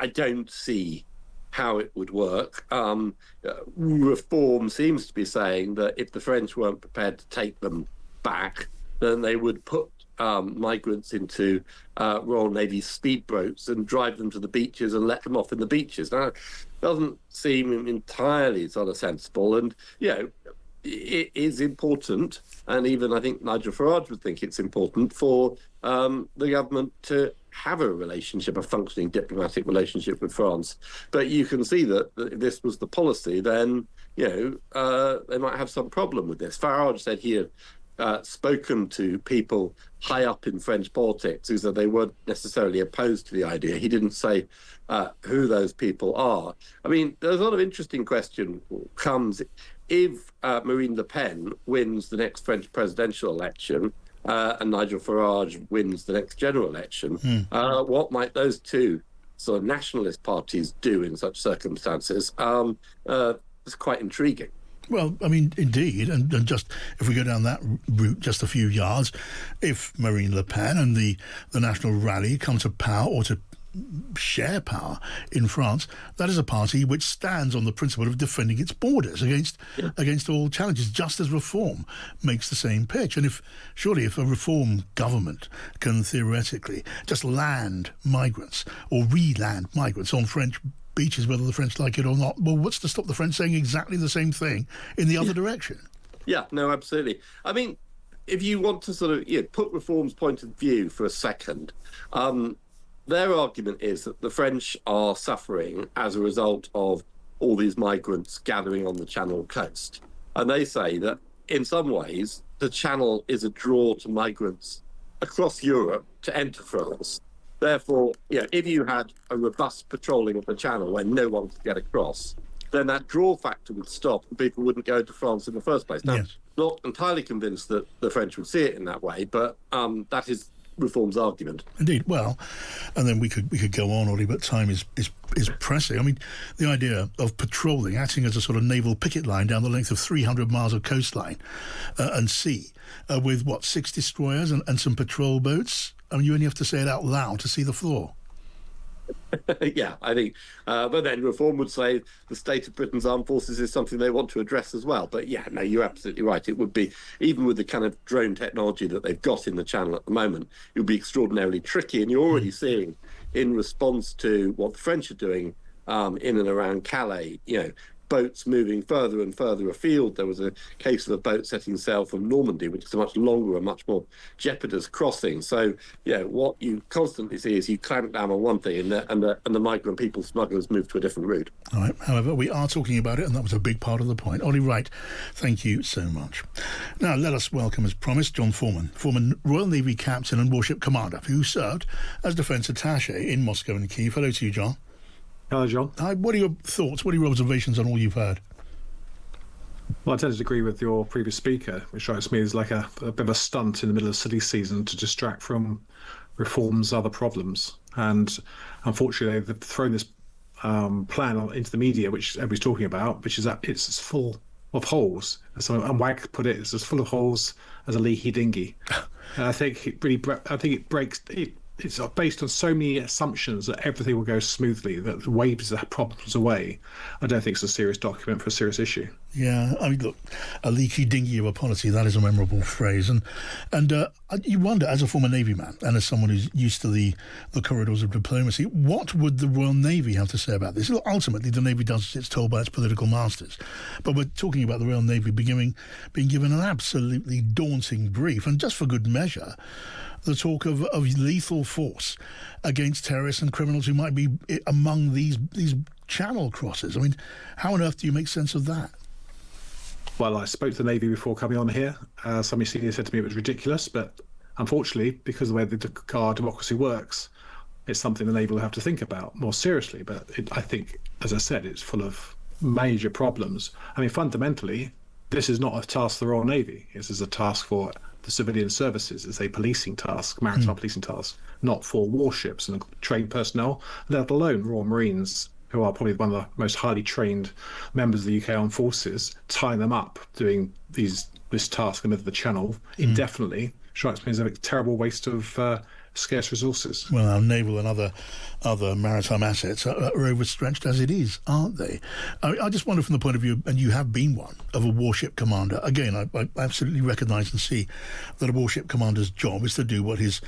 I don't see how it would work. Reform seems to be saying that if the French weren't prepared to take them back, then they would put migrants into Royal Navy speedboats and drive them to the beaches and let them off in the beaches. Now, it doesn't seem entirely sort of sensible, and it is important, and even I think Nigel Farage would think it's important for the government to have a functioning diplomatic relationship with France. But you can see that if this was the policy, then they might have some problem with this. Farage said he had spoken to people high up in French politics who said they weren't necessarily opposed to the idea. He didn't say who those people are. I mean, there's a lot of interesting question comes if Marine Le Pen wins the next French presidential election and Nigel Farage wins the next general election, what might those two sort of nationalist parties do in such circumstances? It's quite intriguing. Well, I mean, indeed, and just if we go down that route just a few yards, if Marine Le Pen and the National Rally come to power or to share power in France, that is a party which stands on the principle of defending its borders against all challenges, just as Reform makes the same pitch. And if a Reform government can theoretically just land migrants or re-land migrants on French beaches, whether the French like it or not, well, what's to stop the French saying exactly the same thing in the other direction? Yeah, no, absolutely. I mean, if you want to sort of put Reform's point of view for a second, their argument is that the French are suffering as a result of all these migrants gathering on the Channel coast. And they say that in some ways, the Channel is a draw to migrants across Europe to enter France. Therefore, if you had a robust patrolling of the Channel where no one could get across, then that draw factor would stop and people wouldn't go to France in the first place. Now, not entirely convinced that the French would see it in that way, but that is Reform's argument. Indeed. Well, and then we could go on, Ollie, but time is pressing. I mean, the idea of patrolling, acting as a sort of naval picket line down the length of 300 miles of coastline and sea, with 6 destroyers and some patrol boats. I mean, you only have to say it out loud to see the flaw. Yeah, I think. But then Reform would say the state of Britain's armed forces is something they want to address as well. But yeah, no, you're absolutely right. It would be, even with the kind of drone technology that they've got in the Channel at the moment, it would be extraordinarily tricky. And you're already seeing, in response to what the French are doing in and around Calais, boats moving further and further afield. There was a case of a boat setting sail from Normandy, which is a much longer and much more jeopardous crossing. So, what you constantly see is you clamp down on one thing and the migrant people smugglers move to a different route. All right. However, we are talking about it, and that was a big part of the point. Ollie Wright, thank you so much. Now, let us welcome, as promised, John Foreman, former Royal Navy captain and warship commander, who served as defence attaché in Moscow and Kyiv. Hello to you, John. Hello, John. Hi, what are your thoughts? What are your observations on all you've heard? Well, I tend to agree with your previous speaker, which strikes me as like a bit of a stunt in the middle of silly season to distract from Reform's other problems. And unfortunately, they've thrown this plan into the media, which everybody's talking about, which is that it's full of holes. And Wag put it, it's as full of holes as a leaky dinghy. And I think it breaks. It's based on so many assumptions that everything will go smoothly, that the waves the problems away. I don't think it's a serious document for a serious issue. Yeah, I mean, look, a leaky dinghy of a policy, that is a memorable phrase. And you wonder, as a former Navy man and as someone who's used to the corridors of diplomacy, what would the Royal Navy have to say about this? Look, ultimately, the Navy does as it's told by its political masters. But we're talking about the Royal Navy being given an absolutely daunting brief, and just for good measure, the talk of lethal force against terrorists and criminals who might be among these channel crosses. I mean, how on earth do you make sense of that? Well, I spoke to the Navy before coming on here. Somebody senior said to me it was ridiculous, but unfortunately, because of the way our democracy works, it's something the Navy will have to think about more seriously. But I think, as I said, it's full of major problems. I mean, fundamentally, this is not a task for the Royal Navy. This is a task for the civilian services. It's a policing task, maritime policing task, not for warships and trained personnel, let alone Royal Marines, who are probably one of the most highly trained members of the UK Armed Forces, tying them up doing this task in the middle of the Channel indefinitely strikes me as a terrible waste of scarce resources. Well, our naval and other maritime assets are overstretched as it is, aren't they? I just wonder, from the point of view, and you have been one, of a warship commander. Again, I absolutely recognise and see that a warship commander's job is to do what his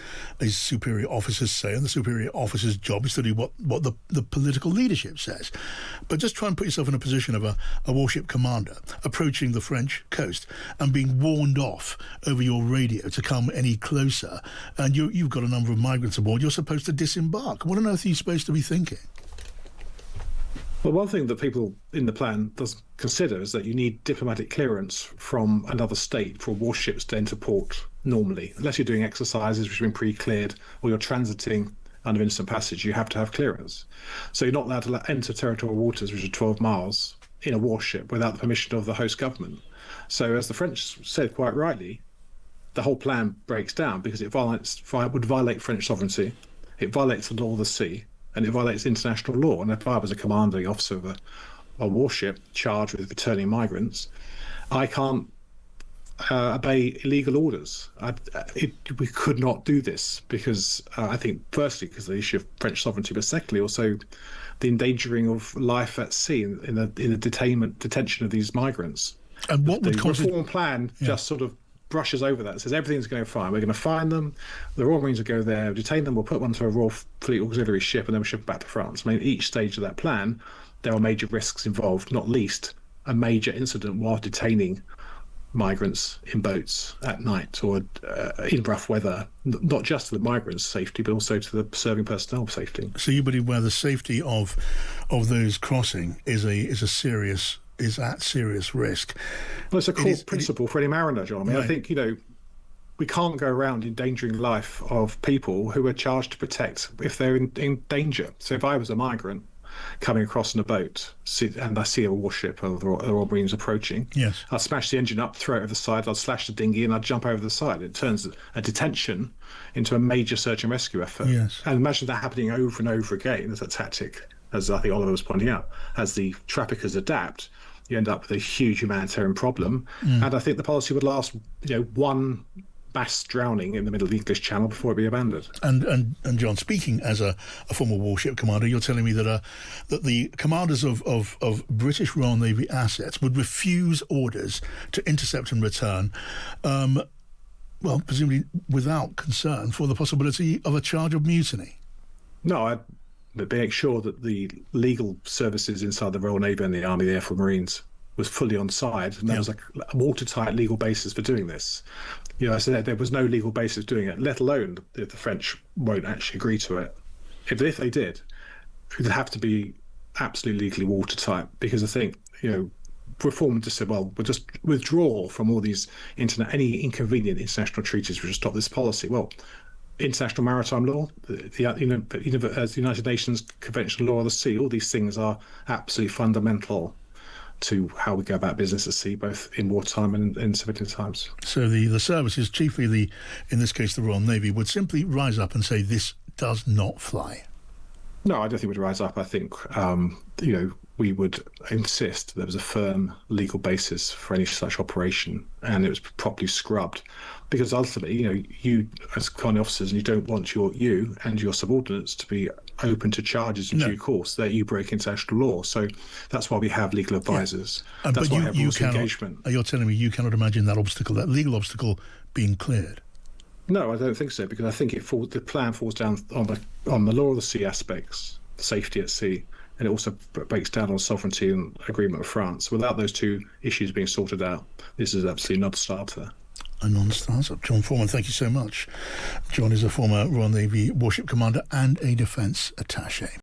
superior officers say, and the superior officer's job is to do what the political leadership says. But just try and put yourself in a position of a warship commander approaching the French coast and being warned off over your radio to come any closer, and you've got a number of migrants aboard. You're supposed to disembark. What on earth are you supposed to be thinking? Well, one thing that people in the plan doesn't consider is that you need diplomatic clearance from another state for warships to enter port normally. Unless you're doing exercises which have been pre-cleared, or you're transiting under instant passage, you have to have clearance. So you're not allowed to enter territorial waters, which are 12 miles, in a warship without the permission of the host government. So, as the French said quite rightly, the whole plan breaks down because it would violate French sovereignty, it violates the law of the sea, and it violates international law. And if I was a commanding officer of a warship charged with returning migrants, I can't obey illegal orders. We could not do this because I think, firstly, because of the issue of French sovereignty, but secondly, also the endangering of life at sea in the detention of these migrants. And what would cause the reform plan just sort of brushes over that. It says everything's going fine. We're going to find them. The Royal Marines will go there, detain them. We'll put one to a Royal Fleet Auxiliary ship, and then we'll ship it back to France. I mean, each stage of that plan, there are major risks involved, not least a major incident while detaining migrants in boats at night or in rough weather, not just to the migrants' safety, but also to the serving personnel safety. So you believe where the safety of those crossing is at serious risk? Well, it's a core principle for any mariner, John. I mean, right. I think, we can't go around endangering life of people who are charged to protect if they're in danger. So if I was a migrant coming across in a boat and I see a warship or the Royal Marines approaching, yes, I'd smash the engine up, throw it over the side, I'd slash the dinghy, and I'd jump over the side. It turns a detention into a major search and rescue effort. Yes. And imagine that happening over and over again as a tactic, as I think Oliver was pointing out. As the traffickers adapt, you end up with a huge humanitarian problem. And I think the policy would last, one mass drowning in the middle of the English Channel before it be abandoned. And John, speaking as a former warship commander, you're telling me that the commanders of British Royal Navy assets would refuse orders to intercept and return, well, presumably without concern for the possibility of a charge of mutiny. No, I'd make sure that the legal services inside the Royal Navy and the Army, the Air Force, Marines was fully on side, and there was a watertight legal basis for doing this. I said there was no legal basis doing it, let alone if the French won't actually agree to it. If they did, it would have to be absolutely legally watertight, because I think, reform just said, well, we'll just withdraw from all these any inconvenient international treaties which will stop this policy. Well, international maritime law, the United Nations Convention on Law of the Sea, all these things are absolutely fundamental to how we go about business at sea, both in wartime and in civilian times. So the services, chiefly in this case the Royal Navy, would simply rise up and say this does not fly? No, I don't think we'd rise up. I think we would insist there was a firm legal basis for any such operation, and it was properly scrubbed, because ultimately, you as commanding officers, and you don't want you and your subordinates to be open to charges in due course that you break international law. So that's why we have legal advisors. Yeah. That's why we have rules of engagement. You're telling me you cannot imagine that legal obstacle being cleared? No, I don't think so, because I think the plan falls down on the law of the sea aspects, safety at sea, and it also breaks down on sovereignty and agreement with France. Without those two issues being sorted out, this is absolutely not a starter. A non-starter. John Foreman, thank you so much. John is a former Royal Navy warship commander and a defence attaché.